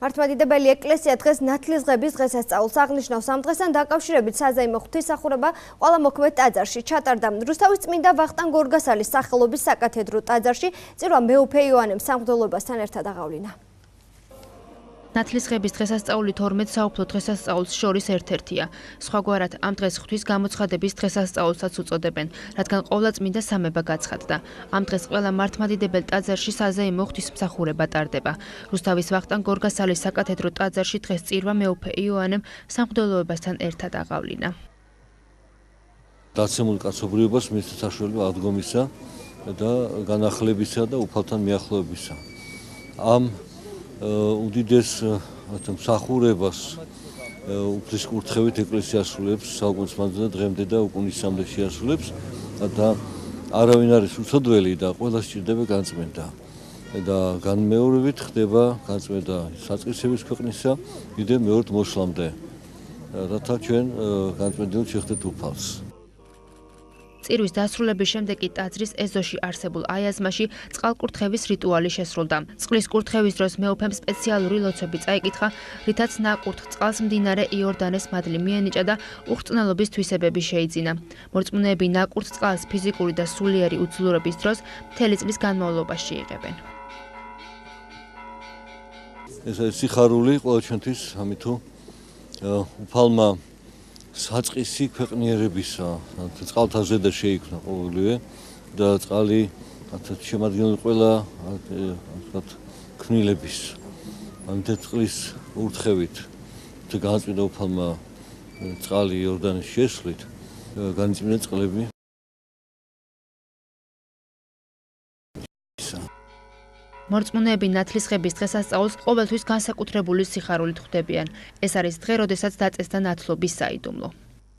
მართლმადიდებელი ეკლესია დღეს ნათლისღების დღესასწაულს აღნიშნავს. ამ დღესთან დაკავშირებით საზეიმო ღვთისმსახურება ყველა მოქმედ ტაძარში ჩატარდა. რუსთავის წმინდა ვახტანგ გორგასალის სახელობის საკათედრო ტაძარში წირვა მეუფე იოანემ სამღვდელოებასთან ერთად აღავლინა. ნათლისღების დღესასწაული 12 საუფლო დღესასწაულს შორის ერთ-ერთია. სხვაგვარად ამ დღეს ღვთის გამოცხადების დღესასწაულსაც უწოდებენ, რადგან ყოვლადწმინდა სამება გაცხადდა. ამ დღეს ყველა მართლმადიდებელ ტაძარში საზეიმო ღვთისმსახურება ტარდება. რუსთავის ვახტანგ გორგასალის საკათედრო ტაძარში დღეს წირვა მეუფე იოანემ სამღვდელოებასთან ერთად აღავლინა. დაცემულ კაცობრიობას მისცეს საშუალება აღდგომისა და განახლებისა და უფალთან მიახლოებისა. ამ უდიდეს მსახურებას უფლის კურთხევით ეკლესია ასრულებს საუკუნის მანძილზე დღემდე და უკუნისამდე შეასრულებს და არავინ არის უცოდველი და ყველას სჭირდება განწმენდა და განმეორებით ხდება განწმენდა საწყისების ქვეყნისა მიდე მეორედ მოსვლამდე რათა ჩვენ განწმენდილ შეხვდეთ უფალს. წირვის დასრულების შემდეგ კი ტაძრის ეზოში არსებულ აიაზმაში წყალკურთხევის რიტუალი შესრულდა. წყლის კურთხევის დროს მეუფემ სპეციალური ლოცვები წაიკითხა, რითაც ნაკურთხ წყალს მდინარე იორდანეს მადლი მიენიჭა და უხრწნელობის თვისებები შეიძინა. მორწმუნეები ნაკურთხ წყალს ფიზიკური და სულიერი უძლურების დროს მთელი წლის განმავლობაში იღებენ. ეს არის სიხარული ყველა ჩვენთვის, ამითუ უფალმა საწყისი ქვეყნიერებისა, წყალთან ზედა შეიქმნა ყოველივე და წყალი შემადგენელი ყველა ქმნილების. ამიტომ წყლის ურთხევით განწმინდა უფალმა წყალი იორდანის შესვლით განიწმინდა წყლები. მორწმუნეები ნათლისღების დღესასწაულს ყოველთვის განსაკუთრებული სიხარულით ხვდებიან. ეს არის დღე, როდესაც დაწესდა ნათლობის საიდუმლო.